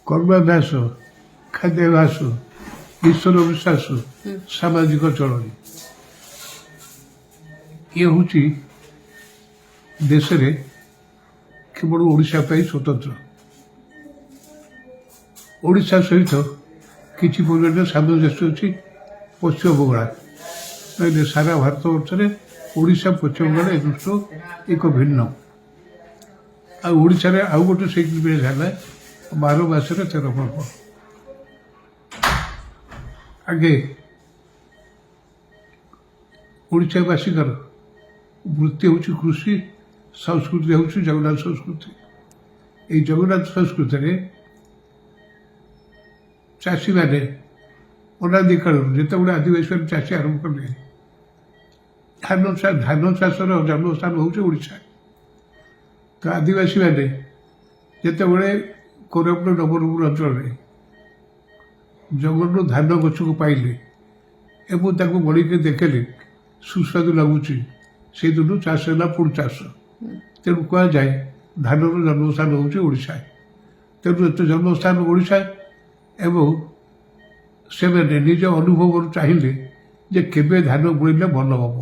କର୍ମାଭ୍ୟାସ, ଖାଦ୍ୟାଭ୍ୟାସ, ଈଶ୍ୱର ବିଶ୍ୱାସ, ସାମାଜିକ ଚଳଣି ଇଏ ହେଉଛି ଦେଶରେ କେବଳ ଓଡ଼ିଶା ପାଇଁ ସ୍ୱତନ୍ତ୍ର। ଓଡ଼ିଶା ସହିତ କିଛି ପରିମାଣରେ ସାମଞ୍ଜସ୍ୟ ଅଛି ପଶ୍ଚିମବଙ୍ଗଳା। ସାରା ଭାରତ ବର୍ଷରେ ଓଡ଼ିଶା ପଶ୍ଚିମବଙ୍ଗଳା ଏ ଦୃଷ୍ଟିରୁ ଏକ ଭିନ୍ନ। ଆଉ ଓଡ଼ିଶାରେ ଆଉ ଗୋଟେ ସିଗ୍ନିଫିକେନ୍ସ ହେଲା 12 ମାସରେ 13 ପର୍ବ। ଆଗେ ଓଡ଼ିଶାବାସୀଙ୍କର ବୃତ୍ତି ହେଉଛି କୃଷି, ସଂସ୍କୃତି ହେଉଛି ଜଗନ୍ନାଥ ସଂସ୍କୃତି। ଏଇ ଜଗନ୍ନାଥ ସଂସ୍କୃତିରେ ଚାଷୀମାନେ ଅନାଦି କାଳରୁ ଯେତେବେଳେ ଆଦିବାସୀମାନେ ଚାଷୀ ଆରମ୍ଭ କଲେ, ଧାନ ଚାଷର ଜନ୍ମସ୍ଥାନ ହେଉଛି ଓଡ଼ିଶା। ତ ଆଦିବାସୀମାନେ ଯେତେବେଳେ କୋରାପୁଟ ନବରଙ୍ଗପୁର ଅଞ୍ଚଳରେ ଜଙ୍ଗଲରୁ ଧାନ ଗଛକୁ ପାଇଲେ ଏବଂ ତାକୁ ବଢ଼ିକି ଦେଖିଲେ ସୁସ୍ୱାଦୁ ଲାଗୁଛି, ସେଇଦିନୁ ଚାଷ ହେଲା ପୁଣି ଚାଷ। ତେଣୁ କୁହାଯାଏ ଧାନର ଜନ୍ମସ୍ଥାନ ହେଉଛି ଓଡ଼ିଶା। ତେଣୁ ଏତେ ଜନ୍ମସ୍ଥାନ ଓଡ଼ିଶା ଏବଂ ସେମାନେ ନିଜ ଅନୁଭବରୁ ଚାହିଁଲେ ଯେ କେବେ ଧାନ ବୁଣିଲେ ଭଲ ହେବ।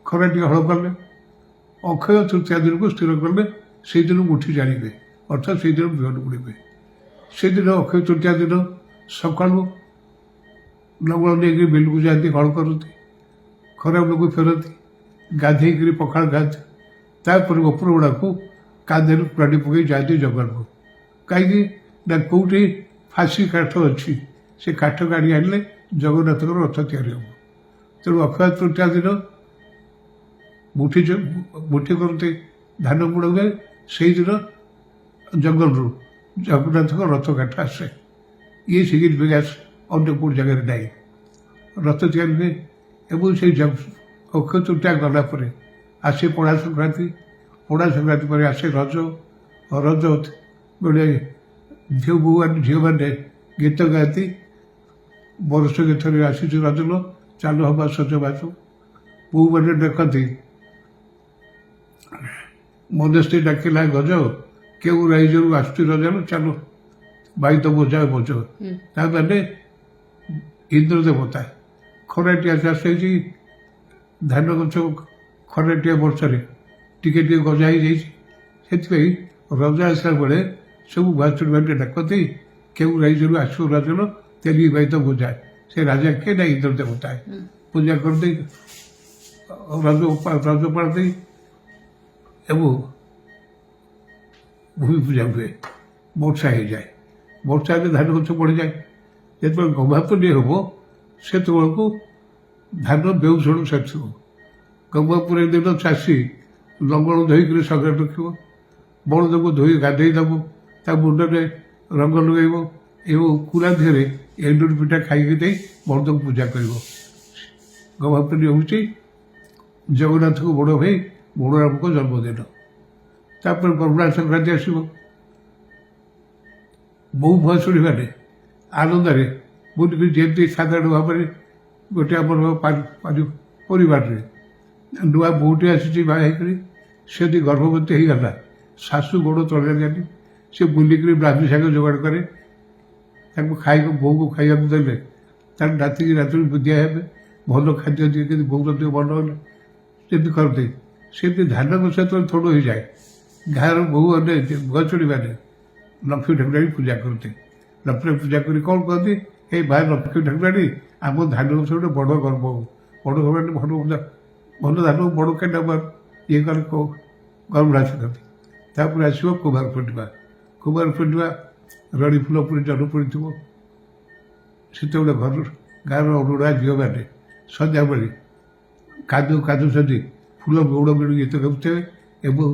ଖରା ଟିକେ ହଳ କଲେ, ଅକ୍ଷୟ ତୃତୀୟା ଦିନକୁ ସ୍ଥିର କଲେ ସେଇଦିନ ମୁଠି ଜାଣିବେ, ଅର୍ଥାତ୍ ସେଇଦିନ ବିହନ ବୁଣିବେ। ସେଦିନ ଅକ୍ଷୟ ତୃତୀୟା ଦିନ ସକାଳୁ ଲଙ୍ଗଳ ନେଇକି ବିଲକୁ ଯାଆନ୍ତି, ହଳ କରନ୍ତି, ଖରା ବେଳକୁ ଫେରନ୍ତି, ଗାଧେଇକିରି ପଖାଳ ଖାଆନ୍ତି। ତାପରେ ଉପର ଗୁଡ଼ାକୁ କାନ୍ଧରେ ପାଣି ପକାଇ ଯାଆନ୍ତି ଜଙ୍ଗଲକୁ। କାହିଁକି ନା କେଉଁଠି ଫାଶୀ କାଠ ଅଛି, ସେ କାଠ କାଢ଼ି ଆଣିଲେ ଜଗନ୍ନାଥଙ୍କର ରଥ ତିଆରି ହେବ। ତେଣୁ ଅକ୍ଷୟ ତୃତୀୟା ଦିନ ମୁଠି କରନ୍ତି ଧାନ ବୁଣା ହୁଏ। ସେଇଦିନ ଜଙ୍ଗଲରୁ ଜଗନ୍ନାଥଙ୍କ ରଥ କାଠ ଆସେ। ଇଏ ସିଗ୍ନିଫିକେନ୍ସ ଅନ୍ୟ କେଉଁ ଜାଗାରେ ନାହିଁ। ରଥ ତିଆରି ହୁଏ ଏବଂ ସେଇ ଅକ୍ଷୟ ତୃତୀୟା ଗଲା ପରେ ଆସେ ପଣା ସଂକ୍ରାନ୍ତି। ପଣା ସଂକ୍ରାନ୍ତି ପରେ ଆସେ ରଜ। ରଜ ବେଳେ ଝିଅମାନେ ଗୀତ ଗାଆନ୍ତି, ବର୍ଷ ଗୀତରେ ଆସିଛି ରଜଲ ଚାଲ ହବା ସଜବାଜ। ବୋଉମାନେ ଡାକନ୍ତି ମନେସ୍ତ୍ରୀ ଡାକିଲା ଗଜ, କେଉଁ ରାଇଜରୁ ଆସୁଛି ରଜଲ ଚାଲ ଭାଇ ତ ବୋଝା ବୋଝ। ତାମାନେ ଇନ୍ଦ୍ର ଦେବତା ଖରାଟିଆ ଚାଷ ହେଇଛି, ଧାନ ଗଛ ଖରାଟିଆ ବର୍ଷାରେ ଟିକେ ଟିକେ ଗଜା ହେଇଯାଇଛି। ସେଥିପାଇଁ ରଜ ଆସିଲା ବେଳେ ସବୁ ଭାତୁଡ଼ି ଭାଟି ଡାକନ୍ତି କେଉଁ ରାଇଜରୁ ଆସିବ ରାଜନ ତେଲି ଭାଇ ତ ବୋଝା। ସେ ରାଜା କିଏ ନା ଇନ୍ଦ୍ର ଦେବତା। ପୂଜା କରିଦେଇ ରଜ ପାଳନ୍ତି ଏବଂ ଭୂମି ପୂଜା ହୁଏ। ବର୍ଷା ହେଇଯାଏ, ବର୍ଷା ହେଲେ ଧାନ ଗଛ ବଢ଼ିଯାଏ। ଯେତେବେଳେ ଗହ୍ମାପୁନେଇ ହେବ ସେତେବେଳକୁ ଧାନ ବେଉଷଣ ସାରିଥିବ। ଗହ୍ମାପୁନେଇ ଦିନ ଚାଷୀ ଲଙ୍ଗଳ ଧୋଇକିରି ସଙ୍ଗରେ ରଖିବ, ବଳଦକୁ ଧୋଇ ଗାଧେଇ ଦେବ, ତା ମୁଣ୍ଡରେ ରଙ୍ଗ ଲଗାଇବ ଏବଂ କୁଲା ଦେହରେ ଏଣ୍ଡୁରି ପିଠା ଖାଇକି ଦେଇ ବଳଦକୁ ପୂଜା କରିବ। ଗହ୍ମାପୁନେଇ ହେଉଛି ଜଗନ୍ନାଥଙ୍କ ବଡ଼ ଭାଇ ବଳରାମଙ୍କ ଜନ୍ମଦିନ। ତାପରେ ପଣା ସଂକ୍ରାନ୍ତି ଆସିବ। ବୋହୂ ଭୁଆସୁଣୀମାନେ ଆନନ୍ଦରେ ବୁଲିକି ଯେମିତି ସାଧାରଣ ଭାବରେ ଗୋଟେ ଆମର ପରିବାରରେ ନୂଆ ବୋହୂଟି ଆସିଛି ବାହା ହେଇକରି, ସେଠି ଗର୍ଭବତୀ ହେଇଗଲା, ଶାଶୁ ଗୋଡ଼ ତଳେ ଯାଆନ୍ତି, ସେ ବୁଲିକିରି ବ୍ରାହ୍ମୀ ଶାଗ ଯୋଗାଡ଼ କରେ, ତାକୁ ବୋହୂକୁ ଖାଇବାକୁ ଦେଲେ ତାର ରାତିକି ରାତିରେ ବୁଦ୍ଧିଆ ହେବେ, ଭଲ ଖାଦ୍ୟ ଦିଏ, କିନ୍ତୁ ବୋହୂର ଦେହ ଭଲ ହେଲେ ଯେମିତି କରନ୍ତି। ସେମିତି ଧାନ ଗଛ ଯେତେବେଳେ ଥୋଡ଼ ହେଇଯାଏ, ଗାଁର ବୋହୂମାନେ ଭୁଆସୁଣୀମାନେ ଲକ୍ଷ୍ମୀ ଠାକୁରାଣୀ ପୂଜା କରନ୍ତି। ଲକ୍ଷ୍ମୀ ପୂଜା କରି କ'ଣ କହନ୍ତି, ଏ ଭାଇ ଲକ୍ଷ୍ମୀ ଠାକୁରାଣୀ ଆମ ଧାନ ଗଛ ଗୋଟେ ବଡ଼ ଗର୍ବ ହଉ, ବଡ଼ ଗର୍ବ ଭଲ ଧାନ ବଡ଼ କେଣ୍ଡା ଇଏ କଲେ ଗର୍ଭ କରନ୍ତି। ତାପରେ ଆସିବ କୁମାର ପୂର୍ଣ୍ଣିମା। କୁମାର ପୂର୍ଣ୍ଣିମା ରଡ଼ି ଫୁଲ ପୁଣି ଜହ୍ନ ପଡ଼ିଥିବ। ସେତେବେଳେ ଗାଁର ଅରୁଣା ଝିଅମାନେ ସନ୍ଧ୍ୟାବେଳେ କାଦୁଛନ୍ତି, ଫୁଲ ଗୌଡ଼ ମିଳୁ ଗୀତ ଗାଉଥିବେ ଏବଂ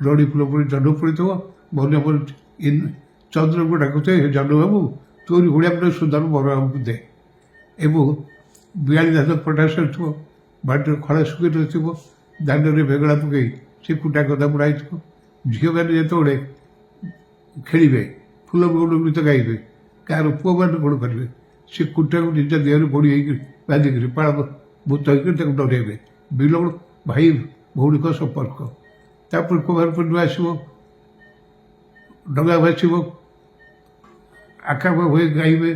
ରଡ଼ି ଫୁଲ ପୁଣି ଜହ୍ନ ପଡ଼ିଥିବ। ମନେ ମନେ ଚନ୍ଦ୍ରକୁ ଡାକୁଥିବେ, ଜହ୍ନ ବାବୁ ତୋରି ଭଳିଆ ଗୋଟେ ସୁନ୍ଦର ବର ଆମକୁ ଦେ। ଏବଂ ବିଆଳି ଧାନ କଟା ସରିଥିବ, ବାଡ଼ିରେ ଖଳା ଶୁଖି ନଥିବ, ଦାଣ୍ଡରେ ବେଗଳା ପକାଇ ସେ କୁଟା କଥା ବୁଣା ହେଇଥିବ। ଝିଅମାନେ ଯେତେବେଳେ ଖେଳିବେ, ଫୁଲ ଗୌଡ଼ ଗୀତ ଗାଇବେ, ଗାଁର ପୁଅମାନେ କ'ଣ କରିବେ, ସେ କୁଟାକୁ ନିଜ ଦେହରେ ବୋଳି ହେଇକି ବାନ୍ଧିକିରି ପାଳ ଭୂତ ହେଇକରି ତାକୁ ଡରେଇବେ। ବିଲ ଭାଇ ଭଉଣୀଙ୍କ ସମ୍ପର୍କ। ତାପରେ କୁମାର ପୂର୍ଣ୍ଣିମା ଆସିବ, ଡଙ୍ଗା ଭାସିବ, ଆକାଶ ହୁଏ ଗାଇବେ,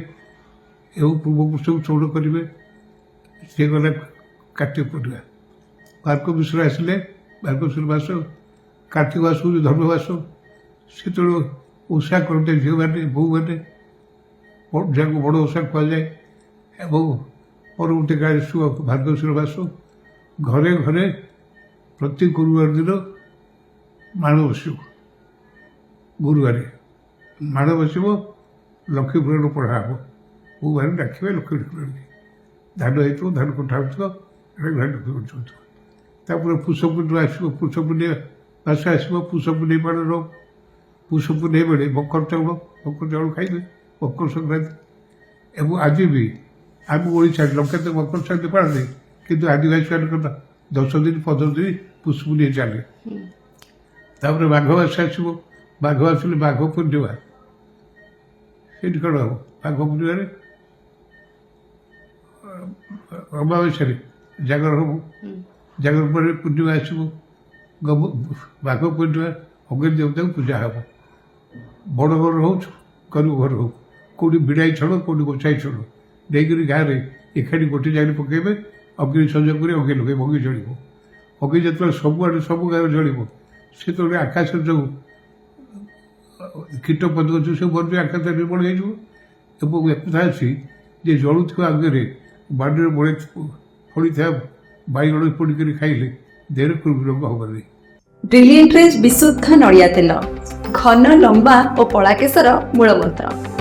ଏବଂ ପୂର୍ବପୁରୁଷକୁ ସ୍ମରଣ କରିବେ। ସେ ଗଲେ କାର୍ତ୍ତିକ ପୂର୍ଣ୍ଣିମା। ମାର୍ଗଶିର ଆସିଲେ, ମାର୍ଗଶିର ମାସ, କାର୍ତ୍ତିକ ମାସ ହେଉଛି ଧର୍ମ ମାସ। ସେତେବେଳେ ଓଷା କରନ୍ତି ଝିଅମାନେ, ବୋଉମାନେ, ଯାହାକୁ ବଡ଼ ଓଷା କୁହାଯାଏ। ଏବଂ ପରବର୍ତ୍ତୀ କାଳରେ ଆସିବ ମାର୍ଗଶିର ମାସ। ଘରେ ଘରେ ପ୍ରତି ଗୁରୁବାର ଦିନ ମାଣ ବସିବ। ଗୁରୁବାରେ ମାଣ ବସିବ, ଲକ୍ଷ୍ମୀ ପୁରାଣ ପଢ଼ା ହେବ। ବୋଉମାନେ ଡାକିବେ ଲକ୍ଷ୍ମୀ ପୁରାଣ। ଧାନ ହେଇଥିବ, ଧାନ କଟା ହେଉଥିବ, ଲକ୍ଷ୍ମୀ ହେଉଥିବ। ତାପରେ ପୁଷ ପୂର୍ଣ୍ଣିମା ଆସିବ। ପୁଷ ପୂର୍ଣ୍ଣିମା ମାସ ଆସିବ। ପୁଷ ପୂର୍ଣ୍ଣିମା ପାଳନ। ପୁଷ ପୂର୍ଣ୍ଣିମା ବେଳେ ମକର ଚାଉଳ ଖାଇବେ, ମକର ସଂକ୍ରାନ୍ତି। ଏବଂ ଆଜି ବି ଆମ ଓଡ଼ିଶାରେ ଲୋକେ ତ ମକର ସଂକ୍ରାନ୍ତି ପାଳନ୍ତି, କିନ୍ତୁ ଆଦିବାସୀମାନଙ୍କର 10 ଦିନ 15 ଦିନ ପୁଷ ପୂର୍ଣ୍ଣିମା ଚାଲେ। ତାପରେ ମାଘ ମାସ ଆସିବ। ମାଘ ଆସିଲେ ମାଘ ପୂର୍ଣ୍ଣିମା। ସେଇଠି କ'ଣ ହେବ? ମାଘ ପୂର୍ଣ୍ଣିମାରେ ଅମାବାସ୍ୟାରେ ଜାଗର ହେବ। ଜାଗର ପରେ ପୂର୍ଣ୍ଣିମା ଆସିବ। ମାଘ ପୂର୍ଣ୍ଣିମା ଅଗ୍ନି ଦେବତାଙ୍କୁ ପୂଜା ହେବ। ବଡ଼ ଘର ହଉ, ଗରିବ ଘର ହଉ, କେଉଁଠି ବିଡ଼ାଇ ଛଣ, କେଉଁଠି ଗୋଛାଇ ଛଣ ନେଇକରି ଗାଁରେ ଏକାଠି ଗୋଟେ ଜାଗାରେ ପକାଇବେ। ଅଗ୍ନି ସଂଯୋଗ କରି ଅଗ୍ନି ଲଗାଇବେ, ଅଗ୍ନି ଜଳିବ। ଅଗ୍ନି ଯେତେବେଳେ ସବୁଆଡ଼େ ସବୁ ଗାଁରେ ଜଳିବ, ସେତେବେଳେ ଆକାଶରେ ଯେଉଁ କୀଟ ପତଙ୍ଗ ଅଛି ସବୁ ମରିଯିବ, ଆକାଶ ନିର୍ମଳ ହେଇଯିବ। ଏବଂ ଏକଥା ଅଛି ଯେ ଜଳୁଥିବା ଅଗ୍ନିରେ ବାଡ଼ିରେ ପଡ଼ିଥିବା ବାଇଗଣ ପୋଡ଼ିକରି ଖାଇଲେ ଦେହରେ କୃମି ରୋଗ ହେବନି। ବ୍ରିଲିଏଣ୍ଟରେ ବିଶୁଦ୍ଧ ନଡ଼ିଆ ତେଲ, ଘନ, ଲମ୍ବା ଓ ପଳା କେଶର ମୂଳମନ୍ତ୍ର।